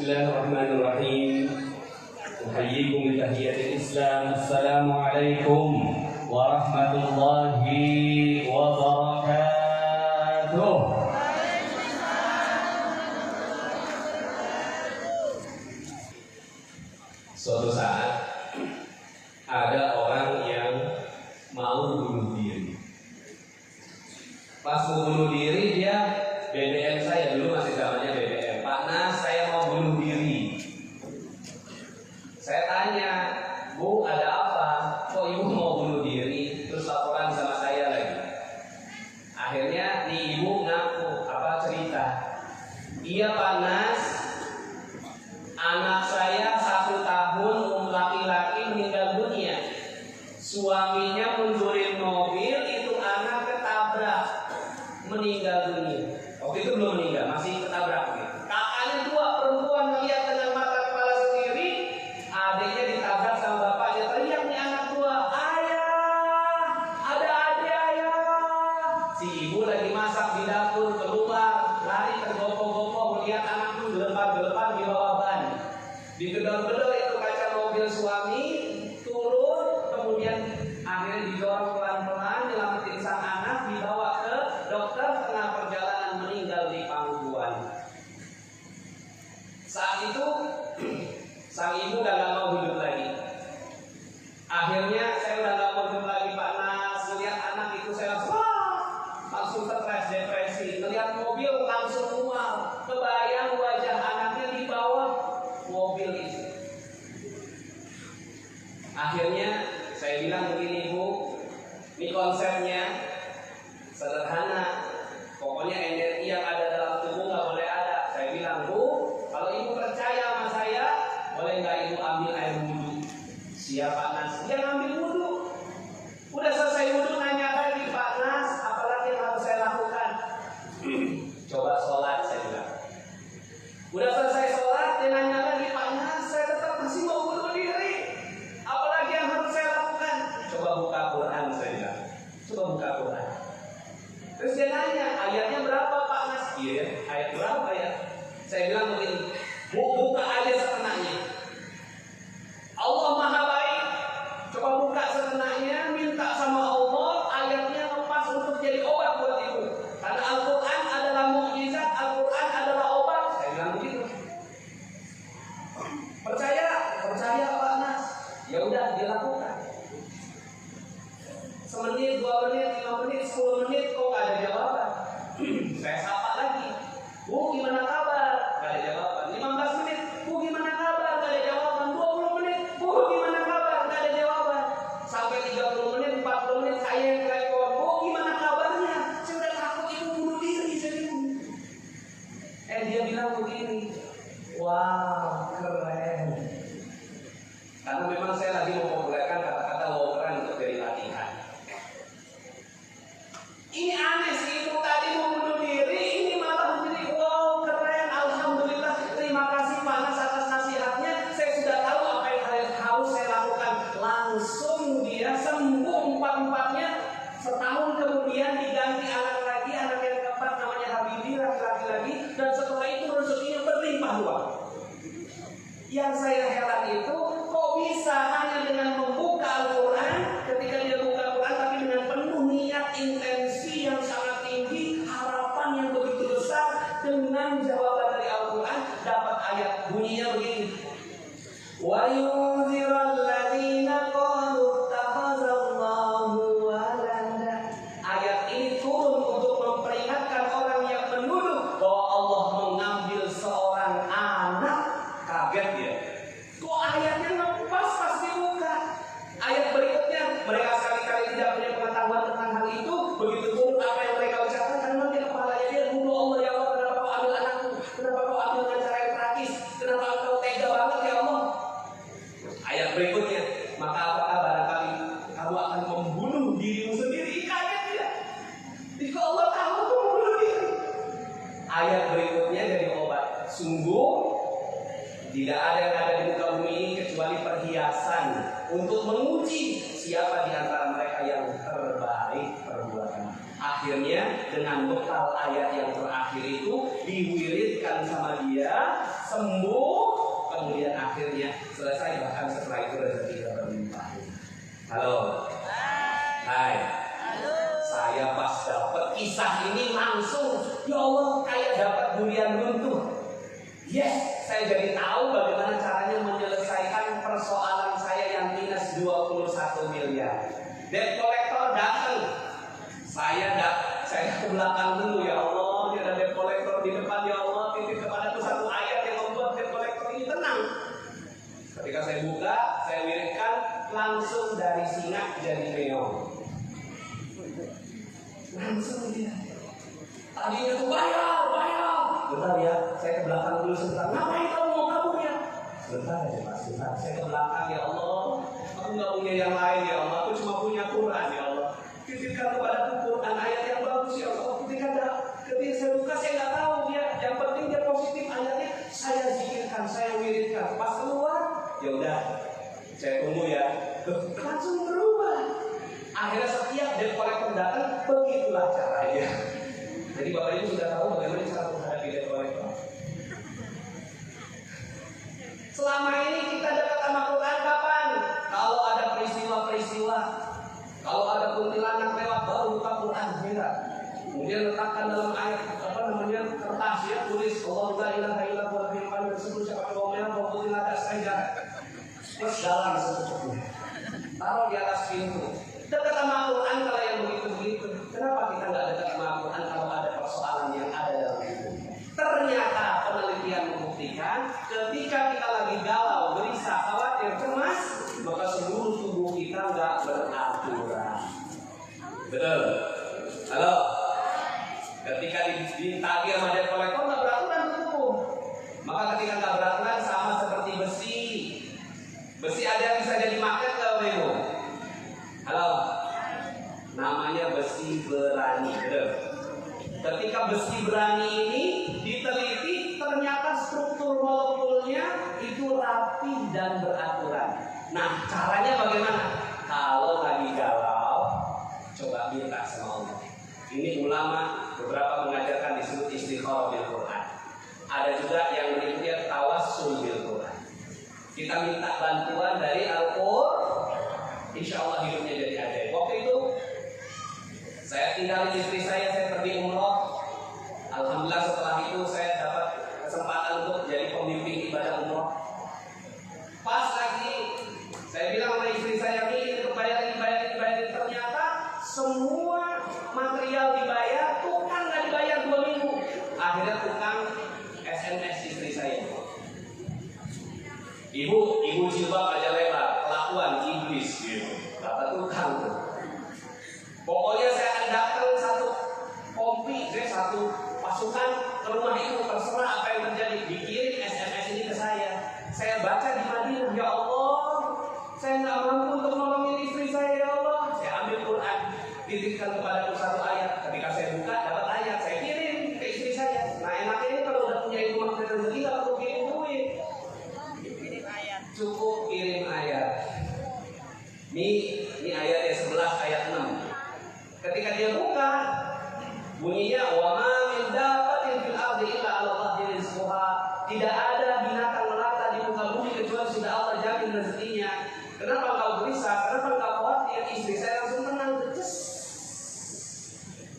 Bismillahirrahmanirrahim. Uhayyikum bitahiyatil Islam. Assalamualaikum warahmatullahi wabarakatuh. Suatu saat ada orang yang mau bunuh diri. Pas mau bunuh diri, dia BBM saya, dulu masih zamannya BBM. Pak Nas, saya mau bunuh diri. Saya tanya, Bu, ada apa? Kok ibu mau bunuh diri? Terus laporan sama saya lagi. Akhirnya nih ibu ngaku, apa cerita? Iya Pak Nas, anak saya 1 tahun, laki-laki meninggal dunia. Suaminya mundurin mobil, itu anak ketabrak, meninggal dunia. Waktu itu belum meninggal, masih ketabrak. Kakaknya 2 perempuan melihat dengan mata kepala sendiri, adiknya ditabrak sama bapaknya. Teriak nih anak 2, ayah, ada adik ayah. Si ibu lagi masak di dapur, keluar, lari tergopoh-gopoh melihat anak itu gelepar-gelepar di bawah ban. Digedor-gedor itu kaca mobil suami, turun, kemudian akhirnya didorong pelan-pelan, nyelamatin sang anak, dibawa ke dokter, tengah perjalanan meninggal di pangkuan. Saat itu sang ibu udah gak mau hidup lagi. Akhirnya saya udah gak mau hidup lagi Pak Nas. Melihat anak itu saya langsung stres, depresi. Melihat mobil langsung mual. Kebayang wajah anaknya di bawah mobil itu. Akhirnya saya bilang begini, Bu, ini konsepnya sederhana. Pokoknya energi yang ada dalam tubuh gak boleh ada. Saya bilang, Bu, kalau ibu percaya sama saya, boleh gak ibu ambil air wudhu? Siap Pak Nas. Dia ngambil wudhu. Udah selesai wudhu, nanya lagi, Pak Nas, apalagi yang harus saya lakukan? Coba sholat, saya bilang. Udah selesai sholat, dia nanya lagi, Pak Nas, saya tetap masih mau bunuh diri. Apalagi yang harus saya lakukan? Coba buka Quran, saya bilang. Coba buka Quran. Terus dia nanya, ayatnya berapa Pak Nas? Iya, ayat berapa ya? Saya bilang begini, buka aja setengahnya. Allah Maha Baik. Coba buka setengahnya, minta sama Allah ayatnya lepas untuk jadi obat buat ibu. Karena Al-Quran adalah mukjizat, Al-Quran adalah obat. Saya bilang begitu. Percaya Pak Nas. Ya udah, dilakukan. Semenit, 2 menit, 5 menit, 10 menit, kok gak ada jawaban. Saya sapa lagi, Bu, gimana kabar? Gak ada jawaban. 15 menit, Bu, gimana kabar? Gak ada jawaban. 20 menit, Bu, gimana kabar? Gak ada jawaban. Sampai 30 menit, 40 menit, saya yang telepon, Bu, gimana kabarnya? Saya udah takut ibu bunuh diri. Dia bilang begini, wah, keren. Karena memang saya lagi mempopulerkan kata-kata wow keren untuk dari latihan. Ini aneh sih, ibu tadi mau bunuh diri, ini malah menjadi wow keren. Alhamdulillah, terima kasih Pak Nas atas nasihatnya. Saya sudah tahu apa yang harus saya lakukan. Langsung dia sembuh 4-4-nya. Setahun kemudian diganti anak lagi, anak yang keempat namanya Habibie, laki-laki lagi. Dan setelah itu rezekinya berlimpah ruah. Yang saya heran itu, kok bisa hanya dengan membuka Al-Quran, ketika dia buka Al-Quran tapi dengan penuh niat, intensi yang sangat tinggi, harapan yang begitu besar, dengan jawaban dari Al-Quran dapat ayat bunyinya begini, wa yunziral ladzina qalu ittakhadallahu walada. Ayat ini turun untuk memperingatkan orang yang menuduh bahwa Allah mengambil seorang anak. Kaget dia. Kok ayatnya lepas pas dibuka? Ayat berikutnya, mereka sekali-kali tidak punya pengetahuan tentang hal itu. Begitu buruk apa yang mereka ucapkan, karena nanti kepalanya dia bunuh Allah. Ya Allah, kenapa kau ambil anakku? Kenapa kau ambil dengan cara yang tragis? Kenapa kau tega banget ya Allah? Ayat berikutnya, maka apakah barangkali kamu akan membunuh dirimu sendiri? Kaget dia. Jika Allah tahu kau membunuh diri. Ayat berikutnya jadi obat. Sungguh tidak ada yang ada di muka bumi ini kecuali perhiasan untuk menguji siapa di antara mereka yang terbaik perbuatan. Akhirnya dengan bekal ayat yang terakhir itu diwiridkan sama dia, sembuh, kemudian akhirnya selesai, bahkan setelah itu rezekinya berlimpah. Halo. Hai. Saya pas dapat kisah ini langsung, ya Allah, kayak dapat durian runtuh. Yes, saya jadi tahu bagaimana caranya menyelesaikan persoalan saya yang minus 21 miliar. Debt collector datang. Saya ke belakang dulu, ya Allah, tidak ada debt collector di depan, ya Allah, titip kepadaku satu ayat yang membuat debt collector ini tenang. Ketika saya buka, saya wiridkan, langsung dari singa jadi meong. Langsung dia. Tadinya tuh bayar. Bentar ya, saya ke belakang dulu sebentar. Ngapain kamu mau kabur ya? Sebentar aja Mas, sebentar. Saya ke belakang, ya Allah. Aku nggak punya yang lain, ya Allah. Aku cuma punya Quran, ya Allah. Titipkan kepadaku Quran ayat yang bagus, ya Allah. Ketika saya buka, saya nggak tahu ya. Yang penting dia positif ayatnya. Saya zikirkan, saya wiridkan. Pas keluar, ya udah. Saya tunggu ya. Langsung berubah. Akhirnya setiap debt collector datang, begitulah caranya. Jadi Bapak Ibu sudah tahu bagaimana cara menghadapi debt collector. Selama ini kita dekat sama Quran kapan? Kalau ada peristiwa, kalau ada kuntilanak lewat baru buka Quran merah. Kemudian letakkan dalam ayat kertas ya, tulis Allah la ilaha illa huwal hayyul qayyum tersebut siapa yang mau kuntilanak saja. Terus jalan secukupnya. Taruh di atas pintu. Dekat sama Quran kalau yang begitu-begitu. Kenapa kita nggak dekat sama Quran kalau ada persoalan yang ada dalam hidup? Ternyata penelitian membuktikan ketika kita lagi galau, gelisah, khawatir, cemas, maka seluruh tubuh kita nggak beraturan. Betul? Halo? Ketika ditagih sama debt collector nggak beraturan tubuh. Maka ketika nggak beraturan sama seperti besi. Besi ada yang bisa jadi magnet kalau Bebo? Halo? Namanya besi berani, betul? Ketika besi berani ini diteliti, ternyata struktur molekulnya itu rapi dan beraturan. Nah, caranya bagaimana? Kalau lagi galau, coba minta sama Allah. Ini ulama beberapa mengajarkan disebut istikharah bil Quran. Ada juga yang berikutnya tawassul bil Quran. Kita minta bantuan dari Al-Qur'an. Insya Allah hidupnya jadi ajaib. Waktu itu saya tinggalin istri saya pergi umroh. Alhamdulillah setelah itu saya dapat kesempatan untuk jadi pembimbing ibadah umroh. Pas lagi saya bilang sama istri saya ini bayarin. Ternyata semua material dibayar, tukang nggak dibayar 2 minggu. Akhirnya tukang SMS istri saya. Ibu jilbab aja lebar, kelakuan iblis gitu. Kata tukang tuh. Pokoknya saya akan datang satu pasukan ke rumah itu, terserah apa yang terjadi. Dikirim SMS ini ke saya. Saya baca di Madinah, ya Allah, saya nggak mampu untuk nolongin istri saya, ya Allah. Saya ambil Quran, titipkan kepadaku satu ayat. Ketika saya buka, dapat ayat, saya kirim ke istri saya. Nah enaknya ini kalau udah punya ibu magnet rezeki, nggak perlu kirim duit. Cukup kirim ayat. Ini ayat yang 11 ayat 6. Ketika dia buka, bunyinya wa ma min dabbatin fil ardi illa 'ala Allahi rizquha. Tidak ada binatang melata di muka bumi kecuali sudah Allah jamin rezekinya. Kenapa engkau gelisah? Kenapa engkau khawatir? Istri saya langsung tenang, terus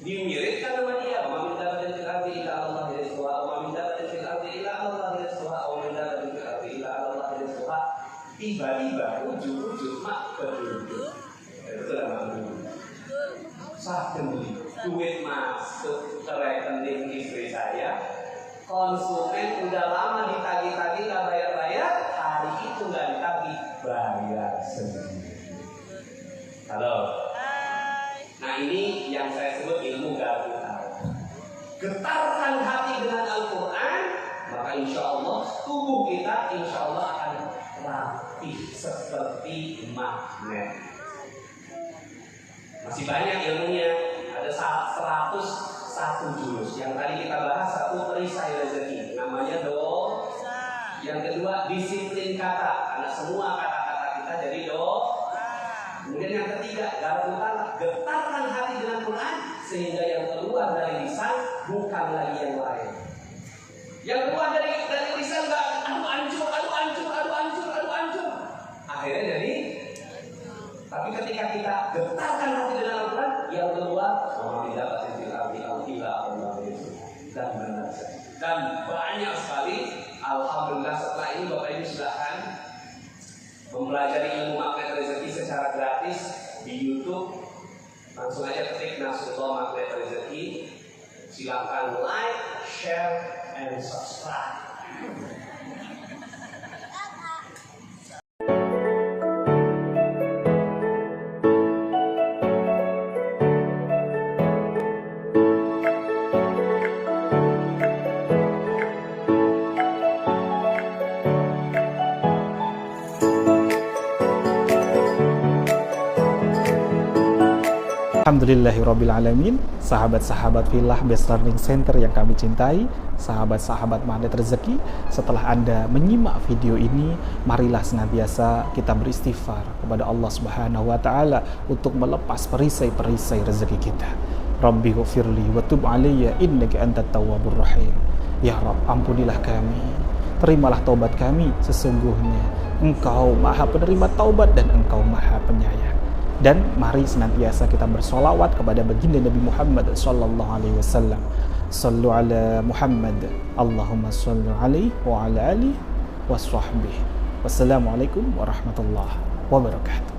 diwiridkan sama dia. Wa ma min dabbatin fil ardi illa 'ala Allahi rizquha. Wa ma min dabbatin fil ardi illa 'ala Allahi rizquha. Wa ma min dabbatin fil ardi illa 'ala Allahi rizquha. Tiba-tiba ujung-ujung mak berduduk. Itu namanya. Suddenly, duit masuk ke rekening istri saya. Konsumen udah lama ditagih-tagih nggak bayar-bayar, hari itu nggak ditagih, bayar sendiri. Halo. Nah ini yang saya sebut ilmu garpu. Getarkan hati dengan Al-Quran, maka insya Allah tubuh kita insya Allah akan rapi seperti magnet. Masih banyak ilmunya, ada 101 jurus. Yang tadi kita bahas satu perisai rezeki, namanya dosa. Yang kedua disiplin kata, karena semua kata-kata kita jadi dosa. Kemudian yang ketiga getarkan hati dengan Quran sehingga yang keluar dari lisan bukan lagi yang lain. Yang keluar dari lisan nggak aduh hancur. Akhirnya jadi. Tapi ketika kita getarkan hati dengan Al-Quran, yang keluar tidak dan benar. Dan banyak sekali. Alhamdulillah setelah ini Bapak Ibu silahkan mempelajari ilmu magnet rezeki secara gratis di YouTube. Langsung aja ketik Nasrullah Magnet Rezeki. Silahkan like, share, and subscribe. Alhamdulillahirrabbilalamin. Sahabat-sahabat Filah Best Learning Center yang kami cintai, sahabat-sahabat Magnet Rezeki, setelah Anda menyimak video ini, marilah senantiasa kita beristighfar kepada Allah Subhanahu wa taala untuk melepas perisai-perisai rezeki kita. Rabbi ghfirli wa tub alayya innaka antat tawwabur rahim. Ya Rabb, ampunilah kami, terimalah taubat kami, sesungguhnya Engkau Maha Penerima taubat dan Engkau Maha Penyayang. Dan mari senantiasa kita bersolawat kepada baginda Nabi Muhammad sallallahu alaihi wasallam. Sallu ala Muhammad, Allahumma salli alaihi wa ala alihi wa sahbihi. Wassalamualaikum warahmatullahi wabarakatuh.